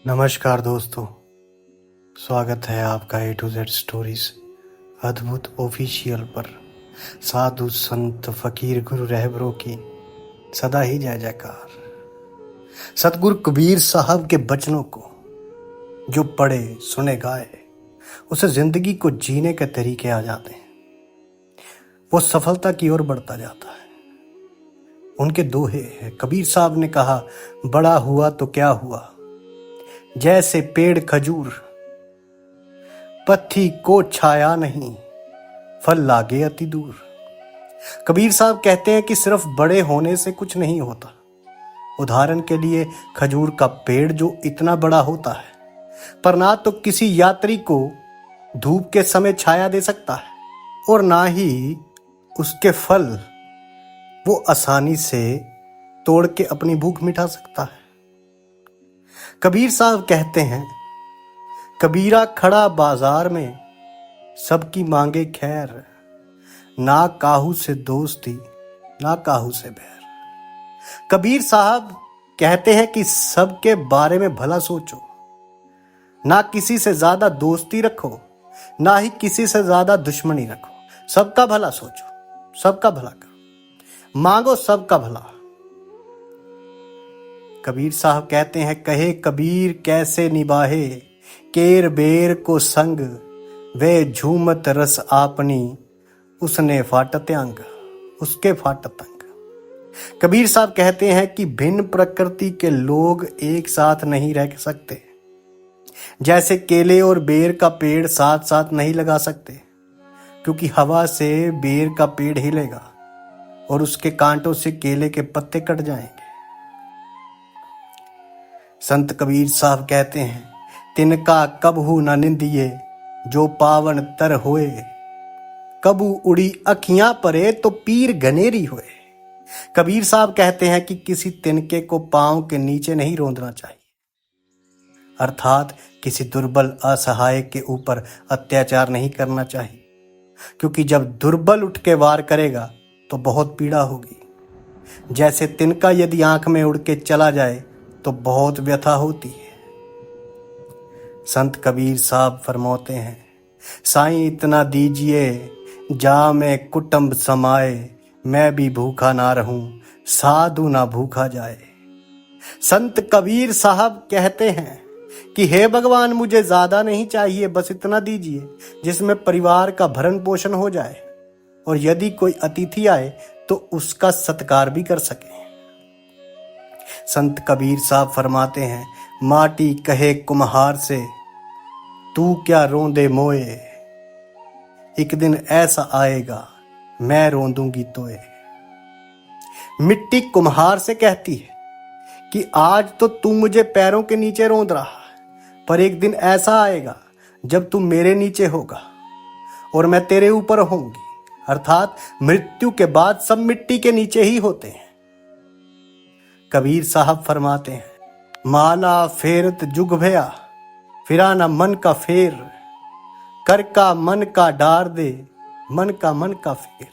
नमस्कार दोस्तों, स्वागत है आपका A to Z स्टोरीज अद्भुत ऑफिशियल पर। साधु संत फकीर गुरु रहबरों की सदा ही जय जयकार। सतगुरु कबीर साहब के बचनों को जो पढ़े सुने गाए, उसे जिंदगी को जीने के तरीके आ जाते हैं, वो सफलता की ओर बढ़ता जाता है। उनके दोहे हैं। कबीर साहब ने कहा, बड़ा हुआ तो क्या हुआ, जैसे पेड़ खजूर, पत्थी को छाया नहीं, फल लागे अति दूर। कबीर साहब कहते हैं कि सिर्फ बड़े होने से कुछ नहीं होता। उदाहरण के लिए खजूर का पेड़ जो इतना बड़ा होता है, पर ना तो किसी यात्री को धूप के समय छाया दे सकता है और ना ही उसके फल वो आसानी से तोड़ के अपनी भूख मिटा सकता है। कबीर साहब कहते हैं, कबीरा खड़ा बाजार में, सबकी मांगे खैर, ना काहू से दोस्ती ना काहू से बैर। कबीर साहब कहते हैं कि सबके बारे में भला सोचो, ना किसी से ज्यादा दोस्ती रखो, ना ही किसी से ज्यादा दुश्मनी रखो। सबका भला सोचो, सबका भला करो, मांगो सबका भला। कबीर साहब कहते हैं, कहे कबीर कैसे निभाहे केर बेर को संग, वे झूमत रस आपनी, उसने फाटत अंग, उसके फाटत अंग। कबीर साहब कहते हैं कि भिन्न प्रकृति के लोग एक साथ नहीं रह सकते। जैसे केले और बेर का पेड़ साथ साथ नहीं लगा सकते, क्योंकि हवा से बेर का पेड़ हिलेगा और उसके कांटों से केले के पत्ते कट जाएंगे। संत कबीर साहब कहते हैं, तिनका कबहू न निंदिए, जो पावन तर होए, कबू उड़ी अखियां परे तो पीर घनेरी होए। कबीर साहब कहते हैं कि किसी तिनके को पांव के नीचे नहीं रौंदना चाहिए, अर्थात किसी दुर्बल असहाय के ऊपर अत्याचार नहीं करना चाहिए, क्योंकि जब दुर्बल उठ के वार करेगा तो बहुत पीड़ा होगी। जैसे तिनका यदि आंख में उड़ के चला जाए तो बहुत व्यथा होती है। संत कबीर साहब फरमाते हैं, साईं इतना दीजिए जा में कुटुंब समाए, मैं भी भूखा ना रहूं साधु ना भूखा जाए। संत कबीर साहब कहते हैं कि हे भगवान, मुझे ज्यादा नहीं चाहिए, बस इतना दीजिए जिसमें परिवार का भरण पोषण हो जाए और यदि कोई अतिथि आए तो उसका सत्कार भी कर सके। संत कबीर साहब फरमाते हैं, माटी कहे कुम्हार से, तू क्या रोंदे मोए, एक दिन ऐसा आएगा मैं रोंदूंगी तोए। मिट्टी कुम्हार से कहती है कि आज तो तू मुझे पैरों के नीचे रोंद रहा है, पर एक दिन ऐसा आएगा जब तू मेरे नीचे होगा और मैं तेरे ऊपर होंगी। अर्थात मृत्यु के बाद सब मिट्टी के नीचे ही होते हैं। कबीर साहब फरमाते हैं, माला फेरत जुग भया, फिरा न मन का फेर, कर का मन का डार दे, मन का फेर।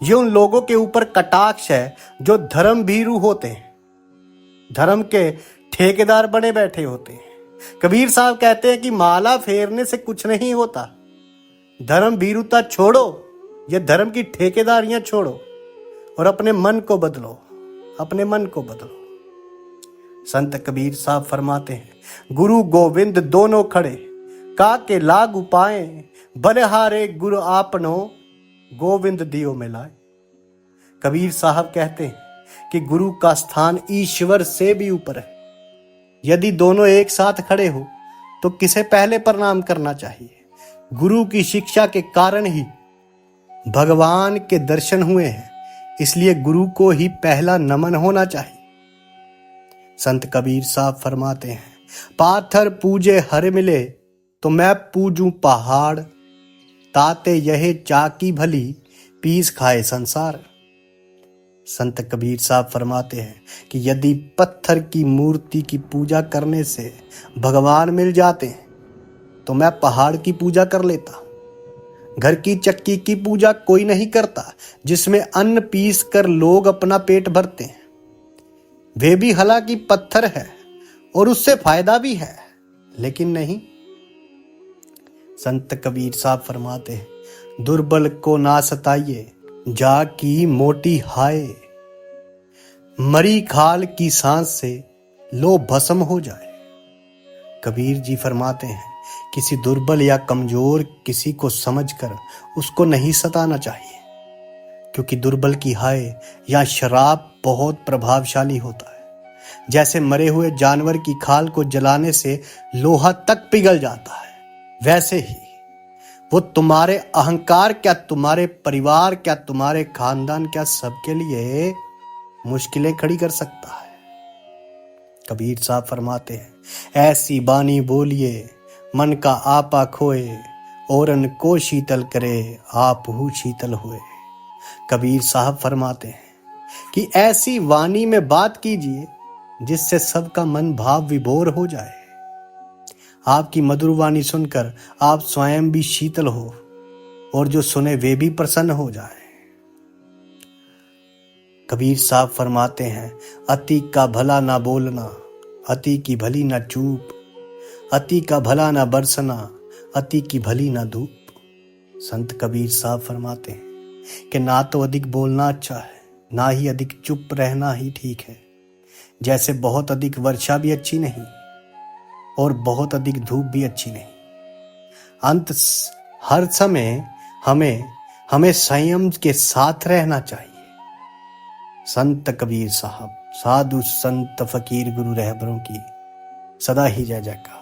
ये उन लोगों के ऊपर कटाक्ष है जो धर्म भीरू होते हैं, धर्म के ठेकेदार बने बैठे होते हैं। कबीर साहब कहते हैं कि माला फेरने से कुछ नहीं होता, धर्म भीरुता छोड़ो, ये धर्म की ठेकेदारियां छोड़ो और अपने मन को बदलो, अपने मन को बदलो। संत कबीर साहब फरमाते हैं, गुरु गोविंद दोनों खड़े, काके लागू पाए, बलिहारे गुरु आपनो, गोविंद दियो मिलाए। कबीर साहब कहते हैं कि गुरु का स्थान ईश्वर से भी ऊपर है। यदि दोनों एक साथ खड़े हो तो किसे पहले प्रणाम करना चाहिए? गुरु की शिक्षा के कारण ही भगवान के दर्शन हुए हैं, इसलिए गुरु को ही पहला नमन होना चाहिए। संत कबीर साहब फरमाते हैं, पाथर पूजे हर मिले, तो मैं पूजूं पहाड़, ताते यह चाकी भली, पीस खाए संसार। संत कबीर साहब फरमाते हैं कि यदि पत्थर की मूर्ति की पूजा करने से भगवान मिल जाते हैं तो मैं पहाड़ की पूजा कर लेता। घर की चक्की की पूजा कोई नहीं करता जिसमें अन्न पीस कर लोग अपना पेट भरते हैं। वे भी हालांकि पत्थर है और उससे फायदा भी है, लेकिन नहीं। संत कबीर साहब फरमाते हैं, दुर्बल को ना सताइए, जा की मोटी हाय, मरी खाल की सांस से लो भस्म हो जाए। कबीर जी फरमाते हैं, किसी दुर्बल या कमजोर किसी को समझकर उसको नहीं सताना चाहिए, क्योंकि दुर्बल की हाय या शराब बहुत प्रभावशाली होता है। जैसे मरे हुए जानवर की खाल को जलाने से लोहा तक पिघल जाता है, वैसे ही वो तुम्हारे अहंकार क्या, तुम्हारे परिवार क्या, तुम्हारे खानदान क्या, सबके लिए मुश्किलें खड़ी कर सकता है। कबीर साहब फरमाते हैं, ऐसी बानी बोलिए मन का आपा खोए, औरन को शीतल करे आप हु शीतल हुए। कबीर साहब फरमाते हैं कि ऐसी वाणी में बात कीजिए जिससे सबका मन भाव विभोर हो जाए। आपकी मधुर वाणी सुनकर आप स्वयं भी शीतल हो और जो सुने वे भी प्रसन्न हो जाए। कबीर साहब फरमाते हैं, अति का भला ना बोलना, अति की भली ना चूप, अति का भला ना बरसना, अति की भली ना धूप। संत कबीर साहब फरमाते हैं कि ना तो अधिक बोलना अच्छा है, ना ही अधिक चुप रहना ही ठीक है। जैसे बहुत अधिक वर्षा भी अच्छी नहीं और बहुत अधिक धूप भी अच्छी नहीं। हर समय हमें संयम के साथ रहना चाहिए। संत कबीर साहब, साधु संत फकीर गुरु रहबरों की सदा ही जय जयकार।